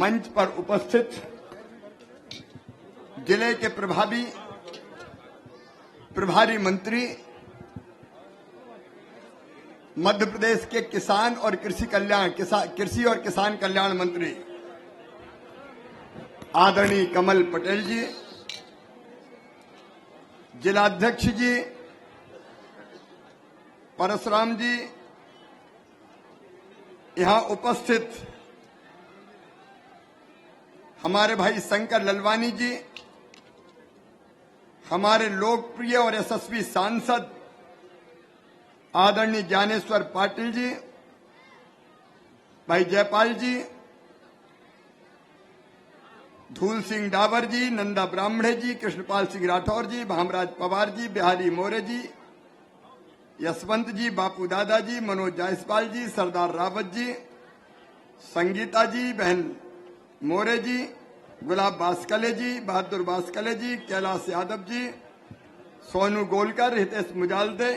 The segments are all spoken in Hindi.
मंच पर उपस्थित जिले के प्रभारी मंत्री, मध्य प्रदेश के किसान और कृषि और किसान कल्याण मंत्री आदरणीय कमल पटेल जी, जिलाध्यक्ष जी परशुराम जी, यहां उपस्थित हमारे भाई शंकर ललवानी जी, हमारे लोकप्रिय और यशस्वी सांसद आदरणीय ज्ञानेश्वर पाटिल जी, भाई जयपाल जी, धूल सिंह डावर जी, नंदा ब्राह्मणे जी, कृष्णपाल सिंह राठौर जी, भामराज पवार जी, बिहारी मोरे जी, यशवंत जी, बापू दादा जी, मनोज जायसवाल जी, सरदार रावत जी, संगीता जी, बहन मोरे जी, गुलाब बास्कले जी, बहादुर बास्कले जी, कैलाश यादव जी, सोनू गोलकर, हितेश मुजालदे।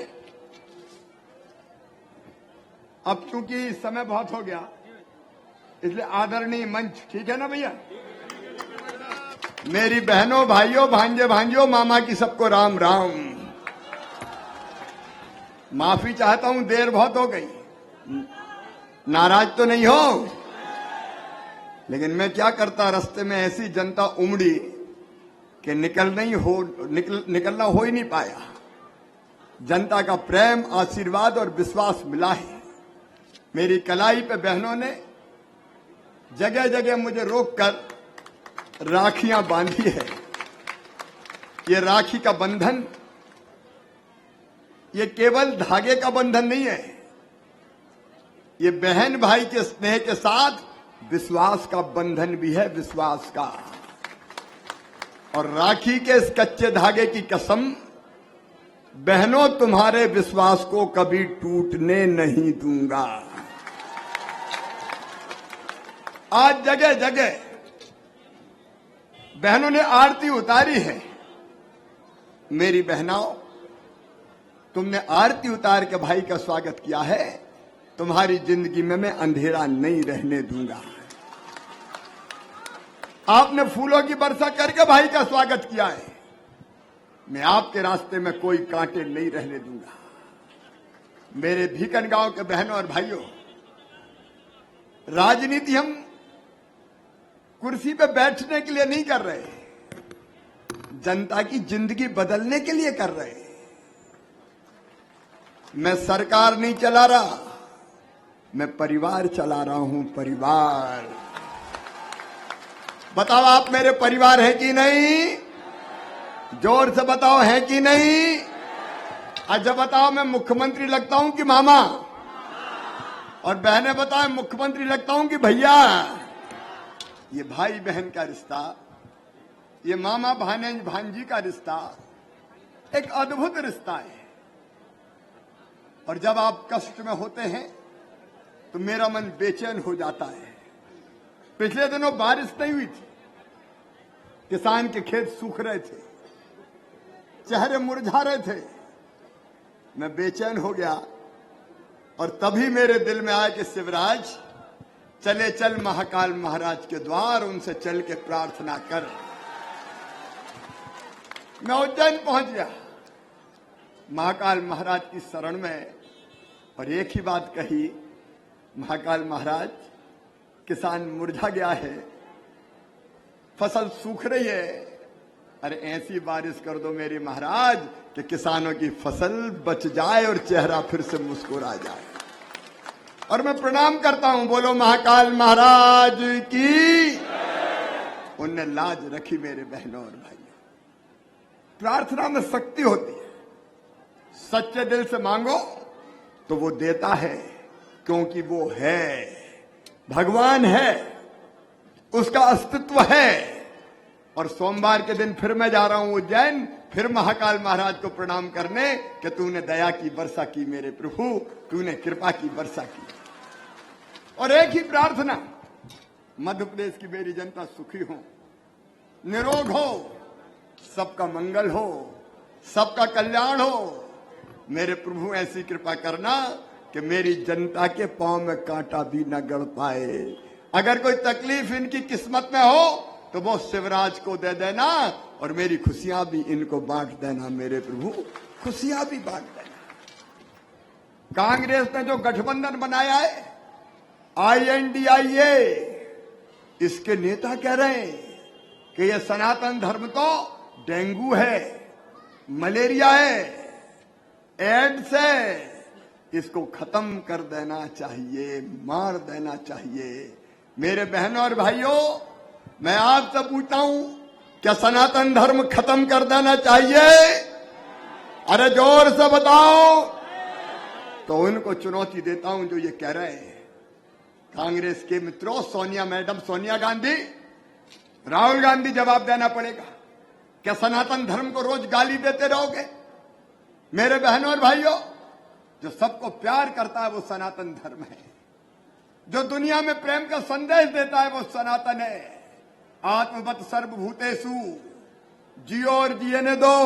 अब चूंकि समय बहुत हो गया इसलिए आदरणीय मंच, ठीक है ना भैया? मेरी बहनों, भाइयों, भांजे भांजियों, मामा की सबको राम राम। माफी चाहता हूं, देर बहुत हो गई, नाराज तो नहीं हो, लेकिन मैं क्या करता, रास्ते में ऐसी जनता उमड़ी कि निकलना हो ही नहीं पाया। जनता का प्रेम, आशीर्वाद और विश्वास मिला है। मेरी कलाई पे बहनों ने जगह जगह मुझे रोककर राखियां बांधी है। ये राखी का बंधन, ये केवल धागे का बंधन नहीं है, ये बहन भाई के स्नेह के साथ विश्वास का बंधन भी है, विश्वास का। और राखी के इस कच्चे धागे की कसम, बहनों तुम्हारे विश्वास को कभी टूटने नहीं दूंगा। आज जगह जगह बहनों ने आरती उतारी है। मेरी बहनों, तुमने आरती उतार के भाई का स्वागत किया है, तुम्हारी जिंदगी में मैं अंधेरा नहीं रहने दूंगा। आपने फूलों की वर्षा करके भाई का स्वागत किया है, मैं आपके रास्ते में कोई कांटे नहीं रहने दूंगा। मेरे भीकन गांव के बहनों और भाइयों, राजनीति हम कुर्सी पे बैठने के लिए नहीं कर रहे, जनता की जिंदगी बदलने के लिए कर रहे। मैं सरकार नहीं चला रहा, मैं परिवार चला रहा हूं, परिवार। बताओ आप मेरे परिवार है कि नहीं? जोर से बताओ, है कि नहीं? अच्छा बताओ, मैं मुख्यमंत्री लगता हूं कि मामा? और बहनें बताओ, मुख्यमंत्री लगता हूं कि भैया? ये भाई बहन का रिश्ता, ये मामा भांजी का रिश्ता एक अद्भुत रिश्ता है। और जब आप कष्ट में होते हैं तो मेरा मन बेचैन हो जाता है। पिछले दिनों बारिश नहीं हुई थी, किसान के खेत सूख रहे थे, चेहरे मुरझा रहे थे। मैं बेचैन हो गया और तभी मेरे दिल में आया कि शिवराज, चले चल महाकाल महाराज के द्वार, उनसे चल के प्रार्थना कर। मैं उज्जैन पहुंच गया महाकाल महाराज की शरण में, और एक ही बात कही, महाकाल महाराज, किसान मुरझा गया है, फसल सूख रही है, अरे ऐसी बारिश कर दो मेरी महाराज कि किसानों की फसल बच जाए और चेहरा फिर से मुस्कुरा जाए। और मैं प्रणाम करता हूं, बोलो महाकाल महाराज की। उनने लाज रखी मेरे बहनों और भाइयों। प्रार्थना में शक्ति होती है, सच्चे दिल से मांगो तो वो देता है, क्योंकि वो है, भगवान है, उसका अस्तित्व है। और सोमवार के दिन फिर मैं जा रहा हूं उज्जैन, फिर महाकाल महाराज को प्रणाम करने कि तूने दया की वर्षा की मेरे प्रभु, तूने कृपा की वर्षा की। और एक ही प्रार्थना, मध्य प्रदेश की मेरी जनता सुखी हो, निरोग हो, सबका मंगल हो, सबका कल्याण हो। मेरे प्रभु ऐसी कृपा करना कि मेरी जनता के पांव में कांटा भी न गड़ पाए। अगर कोई तकलीफ इनकी किस्मत में हो तो वो शिवराज को दे देना और मेरी खुशियां भी इनको बांट देना। मेरे प्रभु, खुशियां भी बांट देना। कांग्रेस ने जो गठबंधन बनाया है INDIA, इसके नेता कह रहे हैं कि यह सनातन धर्म तो डेंगू है, मलेरिया है, एड्स है, इसको खत्म कर देना चाहिए, मार देना चाहिए। मेरे बहनों और भाइयों, मैं आपसे पूछता हूं, क्या सनातन धर्म खत्म कर देना चाहिए? अरे जोर से बताओ। तो उनको चुनौती देता हूं जो ये कह रहे हैं। कांग्रेस के मित्रों, सोनिया मैडम, सोनिया गांधी, राहुल गांधी, जवाब देना पड़ेगा। क्या सनातन धर्म को रोज गाली देते रहोगे? मेरे बहनों और भाइयों, जो सबको प्यार करता है वो सनातन धर्म है। जो दुनिया में प्रेम का संदेश देता है वो सनातन है। आत्मवत सर्वभूतेषु, जियो और जियने दो,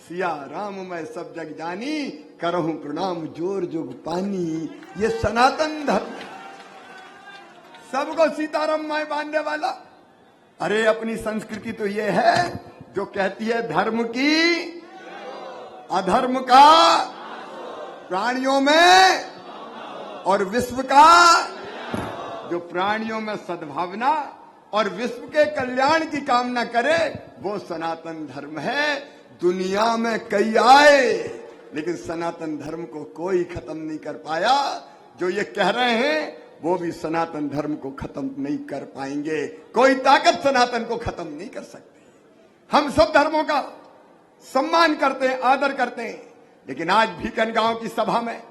सिया राम मैं सब जग जानी, करहूं प्रणाम जोर जोग पानी। ये सनातन धर्म है, सबको सीताराम माई बांधने वाला। अरे अपनी संस्कृति तो ये है जो कहती है धर्म की अधर्म का प्राणियों में और विश्व का, जो प्राणियों में सद्भावना और विश्व के कल्याण की कामना करे वो सनातन धर्म है। दुनिया में कई आए लेकिन सनातन धर्म को कोई खत्म नहीं कर पाया। जो ये कह रहे हैं वो भी सनातन धर्म को खत्म नहीं कर पाएंगे। कोई ताकत सनातन को खत्म नहीं कर सकती। हम सब धर्मों का सम्मान करते हैं, आदर करते हैं, लेकिन आज भीकन गांव की सभा में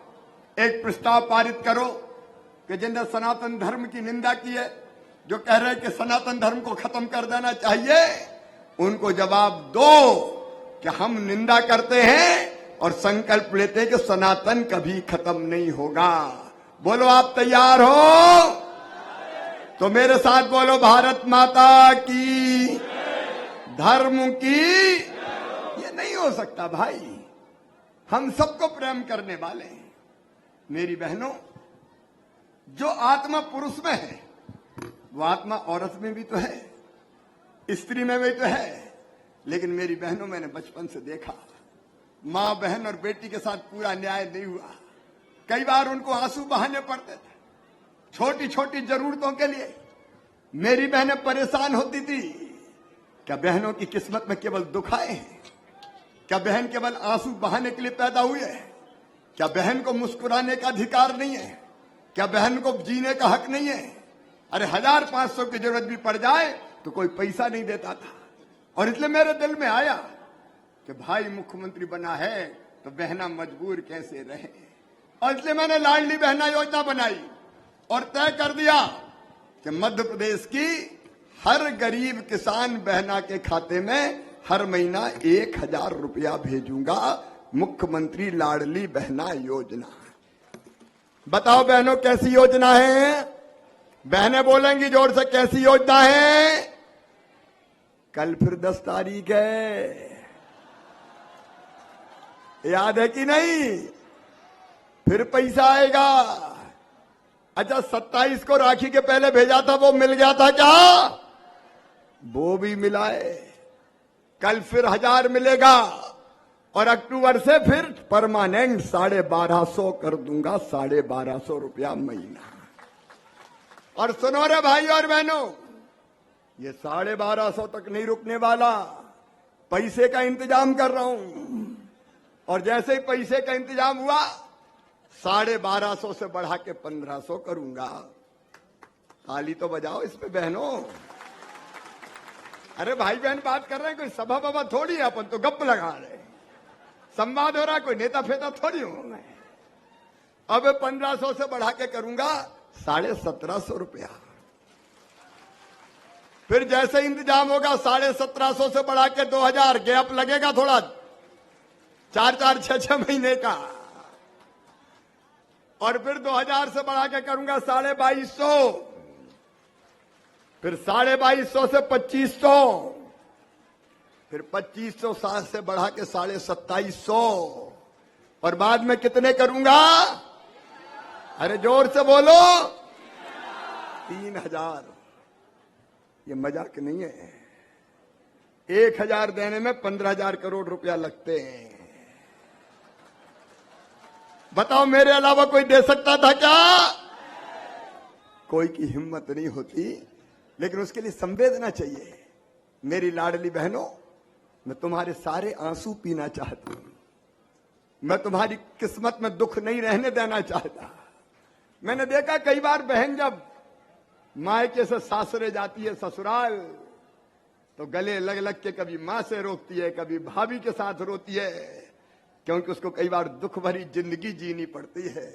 एक प्रस्ताव पारित करो कि जिन्होंने सनातन धर्म की निंदा की है, जो कह रहे हैं कि सनातन धर्म को खत्म कर देना चाहिए, उनको जवाब दो कि हम निंदा करते हैं और संकल्प लेते हैं कि सनातन कभी खत्म नहीं होगा। बोलो, आप तैयार हो? तो मेरे साथ बोलो, भारत माता की, धर्म की। ये नहीं हो सकता भाई, हम सबको प्रेम करने वाले हैं। मेरी बहनों, जो आत्मा पुरुष में है वो आत्मा औरत में भी तो है, स्त्री में भी तो है। लेकिन मेरी बहनों, मैंने बचपन से देखा, मां बहन और बेटी के साथ पूरा न्याय नहीं हुआ। कई बार उनको आंसू बहाने पड़ते थे छोटी छोटी जरूरतों के लिए। मेरी बहनें परेशान होती थी। क्या बहनों की किस्मत में केवल दुख आए हैं? क्या बहन केवल आंसू बहाने के लिए पैदा हुई है? क्या बहन को मुस्कुराने का अधिकार नहीं है? क्या बहन को जीने का हक नहीं है? अरे 1500 की जरूरत भी पड़ जाए तो कोई पैसा नहीं देता था। और इसलिए मेरे दिल में आया कि भाई मुख्यमंत्री बना है तो बहना मजबूर कैसे रहे। और इसलिए मैंने लाडली बहना योजना बनाई और तय कर दिया कि मध्य प्रदेश की हर गरीब किसान बहना के खाते में हर महीना 1000 रुपया भेजूंगा। मुख्यमंत्री लाडली बहना योजना। बताओ बहनों, कैसी योजना है? बहनें बोलेंगी जोर से, कैसी योजना है? कल फिर 10 तारीख है, याद है कि नहीं? फिर पैसा आएगा। अच्छा, 27 को राखी के पहले भेजा था, वो मिल गया था क्या? वो भी मिला है। कल फिर 1000 मिलेगा और अक्टूबर से फिर परमानेंट 1250 कर दूंगा, 1250 रुपया महीना। और सुनो रे भाई और बहनों, ये 1250 तक नहीं रुकने वाला। पैसे का इंतजाम कर रहा हूं और जैसे ही पैसे का इंतजाम हुआ 1250 से बढ़ा के 1500 करूंगा। ताली तो बजाओ इस पे बहनों। अरे भाई बहन बात कर रहे हैं, कोई सभा बाबा थोड़ी है, अपन तो गप लगा रहे हैं, संवाद हो रहा, कोई नेता फेता थोड़ी हूं मैं। अब 1500 से बढ़ा के करूंगा 1750 रुपया। फिर जैसे इंतजाम होगा 1750 से बढ़ा के 2000, गैप लगेगा थोड़ा, 4-4, 6-6 महीने का। और फिर 2000 से बढ़ा के करूंगा 2250, फिर 2250 से 2500, फिर 2560 से बढ़ा के 2750, और बाद में कितने करूंगा? अरे जोर से बोलो, 3,000, ये मजाक नहीं है। 1,000 देने में 15,000 करोड़ रुपया लगते हैं। बताओ मेरे अलावा कोई दे सकता था क्या? कोई की हिम्मत नहीं होती, लेकिन उसके लिए संवेदना चाहिए। मेरी लाडली बहनों, मैं तुम्हारे सारे आंसू पीना चाहती हूं। मैं तुम्हारी किस्मत में दुख नहीं रहने देना चाहता। मैंने देखा कई बार बहन जब मायके से सासरे जाती है ससुराल, तो गले लग लग के कभी मां से रोती है, कभी भाभी के साथ रोती है, क्योंकि उसको कई बार दुख भरी जिंदगी जीनी पड़ती है।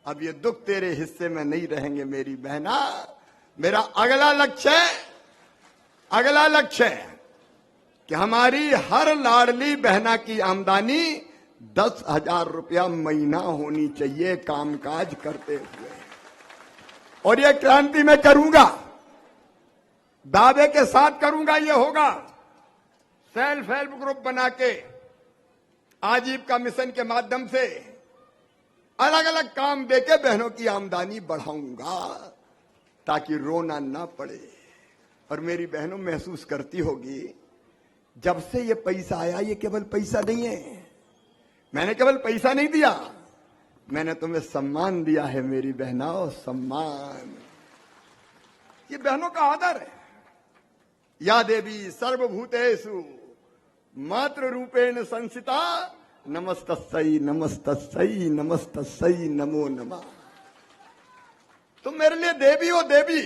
अब ये दुख तेरे हिस्से में नहीं रहेंगे मेरी बहना। मेरा अगला लक्ष्य है कि हमारी हर लाडली बहना की आमदनी 10,000 रुपया महीना होनी चाहिए कामकाज करते हुए। और ये क्रांति मैं करूंगा, दावे के साथ करूंगा। ये होगा सेल्फ हेल्प ग्रुप बना के, आजीविका मिशन के माध्यम से अलग अलग काम देके बहनों की आमदनी बढ़ाऊंगा, ताकि रोना ना पड़े। और मेरी बहनों महसूस करती होगी, जब से ये पैसा आया, ये केवल पैसा नहीं है, मैंने केवल पैसा नहीं दिया, मैंने तुम्हें सम्मान दिया है मेरी बहनों, सम्मान। ये बहनों का आदर है। या देवी सर्वभूतेषु मातृ रूपेण संसिता, नमस्तस्यै नमस्तस्यै नमस्तस्यै नमो नमः। तुम मेरे लिए देवी हो, देवी।